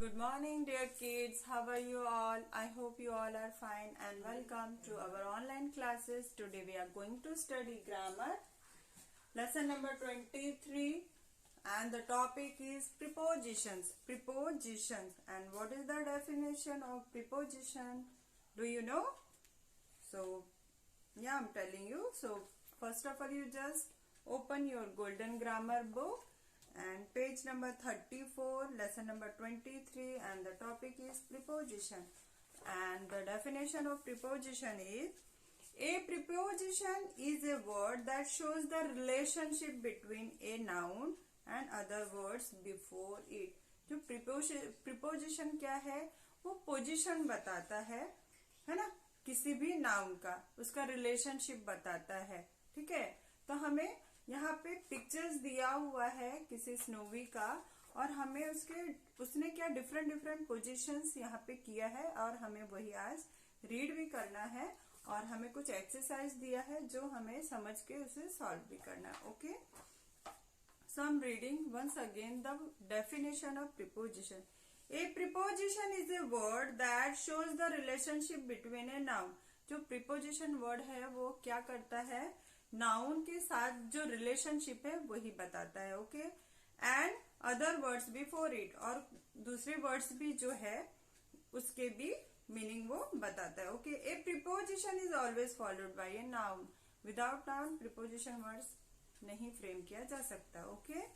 Good morning, dear kids. How are you all? I hope you all are fine and welcome to our online classes. Today we are going to study grammar, lesson number 23, and the topic is prepositions. Prepositions. And what is the definition of preposition? Do you know? So, yeah, I'm telling you. So, first of all, you just open your golden grammar book and page number 34, lesson number 23, and the topic is preposition. And the definition of preposition is: a preposition is a word that shows the relationship between a noun and other words before it. जो preposition क्या है, वो position बताता है ना, किसी भी noun का उसका रिलेशनशिप बताता है. ठीक है, तो हमें यहाँ पे पिक्चर्स दिया हुआ है किसी स्नोवी का, और हमें उसने क्या डिफरेंट पोजीशंस यहाँ पे किया है, और हमें वही आज रीड भी करना है, और हमें कुछ एक्सरसाइज दिया है जो हमें समझ के उसे सॉल्व भी करना है. Okay, so I am reading once again the definition of preposition. A preposition is a word that shows the relationship between a noun. जो प्रीपोजिशन वर्ड है वो क्या करता है, नाउन के साथ जो रिलेशनशिप है वही बताता है. Okay, and other words before it, और दूसरे वर्ड्स भी जो है उसके भी मीनिंग वो बताता है. Okay, a preposition is always followed by a noun. Without noun preposition words नहीं फ्रेम किया जा सकता. Okay,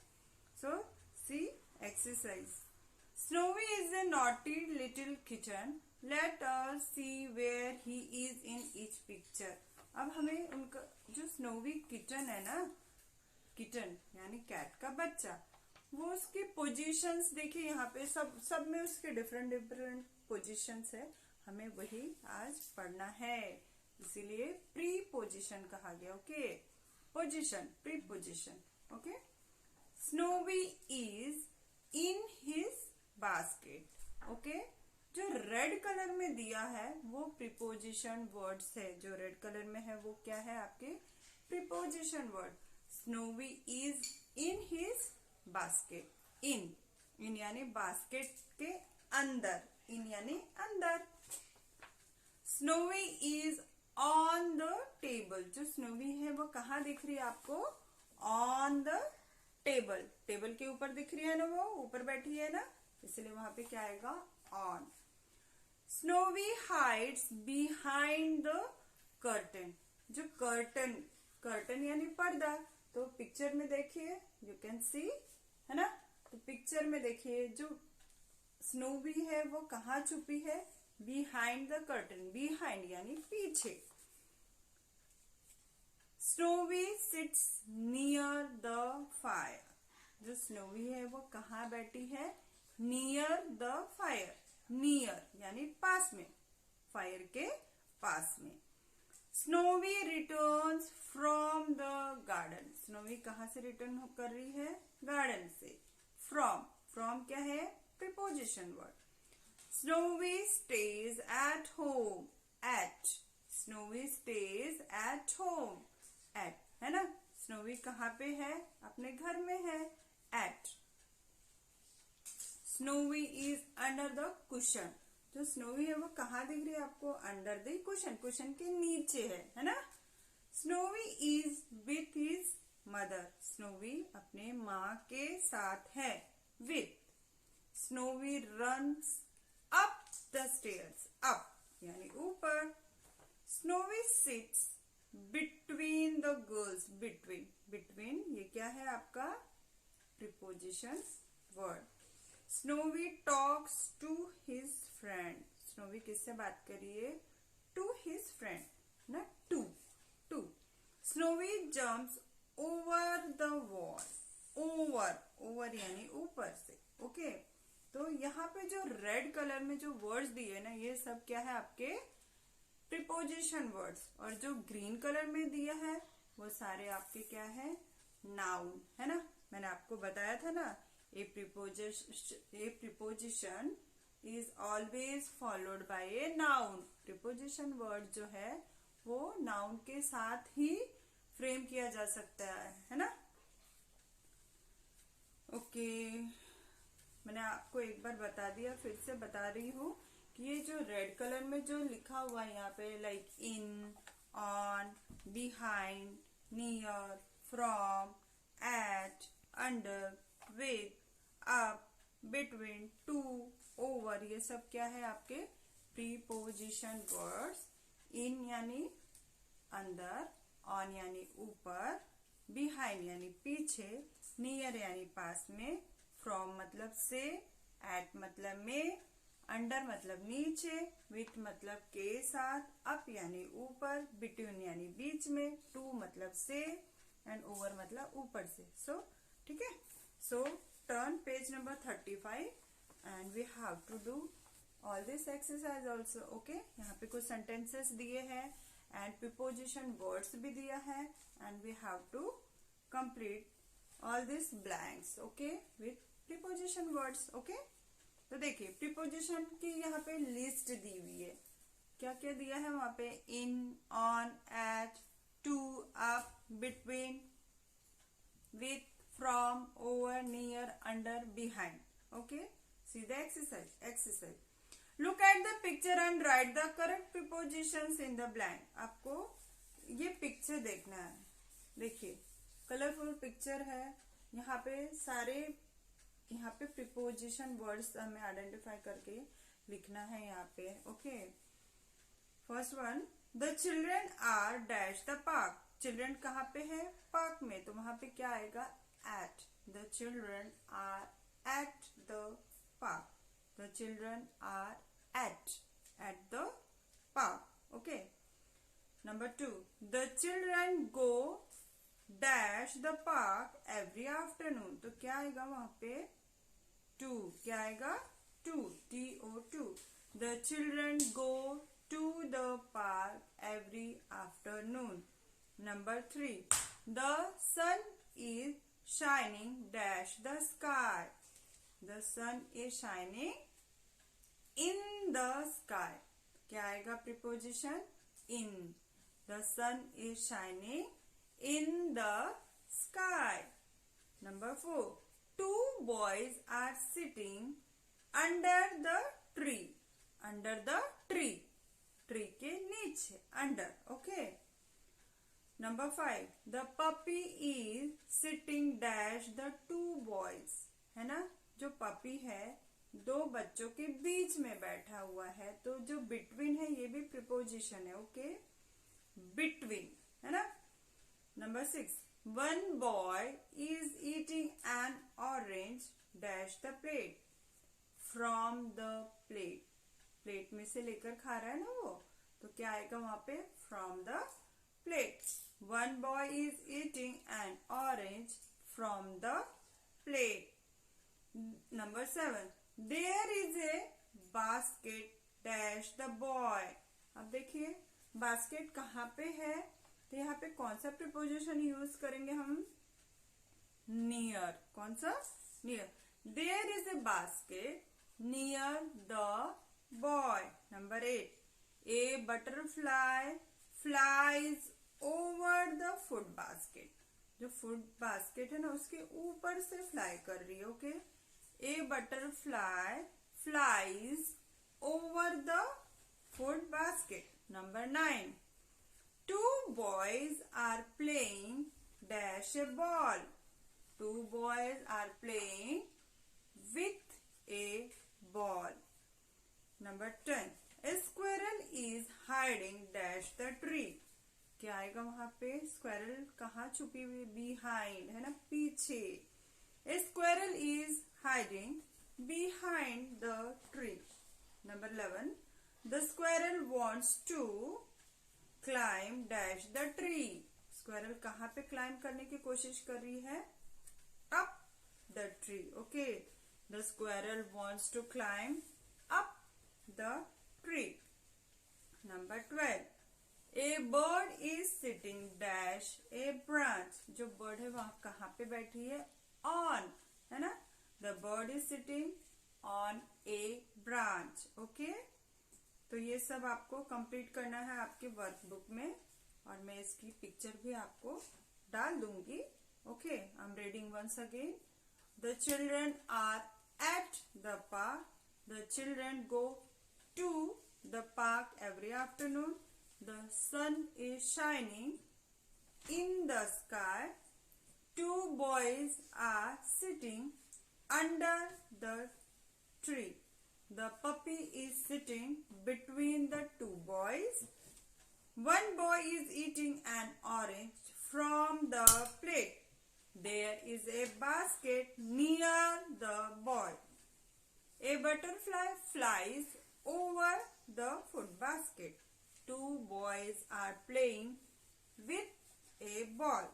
so see exercise. Snowy is a naughty little kitten. Let us see where he is in each picture. अब हमें उनका जो snowy kitten है ना, किटन यानी कैट का बच्चा, वो उसकी पोजीशंस देखिए. यहाँ पे सब में उसके डिफरेंट पोजीशंस है. हमें वही आज पढ़ना है, इसीलिए प्री पोजीशन कहा गया. Okay, position, pre position. Okay, snowy is in his basket. Okay, जो रेड कलर में दिया है वो प्रीपोजिशन वर्ड्स है. जो रेड कलर में है वो क्या है, आपके preposition word. Snowy is in his basket. In यानी बास्केट के अंदर, इन यानी अंदर. Snowy is on the table. जो स्नोवी है वो कहाँ दिख रही है आपको, ऑन द टेबल. टेबल के ऊपर दिख रही है ना, वो ऊपर बैठी है ना, इसलिए वहां पे क्या आएगा, on. Snowy hides behind the curtain. जो कर्टन यानी पर्दा, तो पिक्चर में देखिए, यू कैन सी, है ना. तो पिक्चर में देखिए जो स्नोवी है वो कहाँ छुपी है, बिहाइंड द कर्टन. बिहाइंड यानी पीछे. Snowy sits near the fire. जो स्नोवी है वो कहाँ बैठी है, नियर द फायर. नियर यानी पास में, फायर के पास में. Snowy returns from the garden. Snowy कहाँ से रिटर्न कर रही है, गार्डन से. फ्रॉम क्या है, preposition word. Snowy stays at home. At, Snowy stays at home. At है ना, स्नोवी कहाँ पे है, अपने घर में है. At. Snowy is under the cushion. जो स्नोवी है वो कहाँ दिख रही है आपको, अंडर द कुशन. कुशन के नीचे है ना. Snowy is with his mother. Snowy अपने माँ के साथ है, with. Snowy runs up the stairs. Up यानी ऊपर. Snowy sits between the girls. Between ये क्या है आपका, preposition word. Snowy talks to his friend. Snowy किससे बात करिए, टू हिज फ्रेंड ना, to. Snowy jumps over the wall. Over यानी ऊपर से. ओके, तो यहाँ पे जो रेड कलर में जो वर्ड्स दिए ना, ये सब क्या है, आपके प्रीपोजिशन वर्ड्स. और जो ग्रीन कलर में दिया है वो सारे आपके क्या है, नाउन है ना. मैंने आपको बताया था ना, A preposition is always followed by a noun. preposition word जो है वो noun के साथ ही फ्रेम किया जा सकता है ना. ओके, मैंने आपको एक बार बता दिया, फिर से बता रही हूँ कि ये जो रेड कलर में जो लिखा हुआ है यहाँ पे, like in, on, behind, near, from, at, under, with, up, between, to, over, ये सब क्या है आपके प्रीपोजिशन वर्ड्स। इन यानी अंदर, ऑन यानी ऊपर, बिहाइंड यानी पीछे, नियर यानी पास में, फ्रॉम मतलब से, एट मतलब में, अंडर मतलब नीचे, विथ मतलब के साथ, अप यानी ऊपर, बिटवीन यानी बीच में, टू मतलब से, एंड ओवर मतलब ऊपर से। सो ठीक है। So turn page number 35 and we have to do all this exercise also. Okay, यहाँ पे कुछ सेंटेंसेस दिए हैं एंड प्रीपोजिशन वर्ड्स भी दिया है and we have to complete all this blanks okay with preposition words. Okay, तो देखिए प्रीपोजिशन की यहाँ पे लिस्ट दी हुई है। क्या क्या दिया है वहां पे? In, on, at, to, up, between, with, from, over, near, under, behind. Okay, see the exercise. Look at the picture and write the correct prepositions in the blank. आपको ये पिक्चर देखना है। देखिए कलरफुल पिक्चर है, यहाँ पे सारे यहाँ पे प्रीपोजिशन वर्ड्स हमें आइडेंटिफाई करके लिखना है यहाँ पे। Okay, first one, the children are dash the park. Children कहाँ पे है? पार्क में, तो वहां पे क्या आएगा? At. The children are at the park. The children are at the park. Okay, number 2, the children go dash the park every afternoon. तो क्या आएगा वहां पे? टू। क्या आएगा? To, TO2। The children go to the park every afternoon. Number 3, the sun is shining dash the sky. The sun is shining in the sky. क्या आएगा preposition? In. The sun is shining in the sky. Number 4, two boys are sitting under the tree. Under the tree. Tree के नीचे, under. Okay. Number 5, the puppy is sitting dash the two boys. है ना, जो puppy है दो बच्चों के बीच में बैठा हुआ है, तो जो बिटवीन है ये भी प्रीपोजिशन है। ओके, बिटवीन है ना। Number 6, one boy is eating an orange dash the plate from the plate. Plate में से लेकर खा रहा है ना वो, तो क्या आएगा वहां पे? from the plate. One boy is eating an orange from the plate. Number 7, there is a basket dash the boy. अब देखिए बास्केट कहाँ पे है, तो यहाँ पे कौन सा प्रीपोजिशन यूज करेंगे हम? नियर। कौन सा? Near. There is a basket near the boy. Number 8, a butterfly flies over the food basket. जो फूड बास्केट है ना उसके ऊपर से फ्लाई कर रही है। Okay, a butterfly flies over the food basket. Number 9, two boys are playing dash a ball. Two boys are playing with a ball. Number 10, a squirrel is hiding dash the tree. क्या आएगा वहां पे? Squirrel कहाँ छुपी हुई? Behind है ना, पीछे। A squirrel is hiding behind the tree. Number 11, the squirrel wants to climb dash the tree. Squirrel कहाँ पे क्लाइम करने की कोशिश कर रही है? Up the tree. Okay, the squirrel wants to climb up the tree. Number 12, a bird is sitting dash a branch. जो bird है वहां कहाँ पे बैठी है? ऑन, है ना। The bird is sitting on a branch. Okay, तो ये सब आपको कंप्लीट करना है आपके वर्कबुक में, और मैं इसकी पिक्चर भी आपको डाल दूंगी। Okay, I am reading once again. The children are at the park. The children go to the park every afternoon. The sun is shining in the sky. Two boys are sitting under the tree. The puppy is sitting between the two boys. One boy is eating an orange from the plate. There is a basket near the boy. A butterfly flies over the food basket. Two boys are playing with a ball.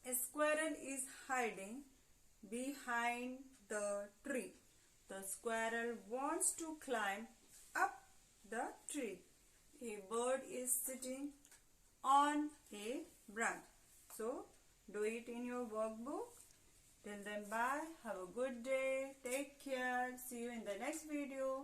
A squirrel is hiding behind the tree. The squirrel wants to climb up the tree. A bird is sitting on a branch. So, do it in your workbook. Till then, bye. Have a good day. Take care. See you in the next video.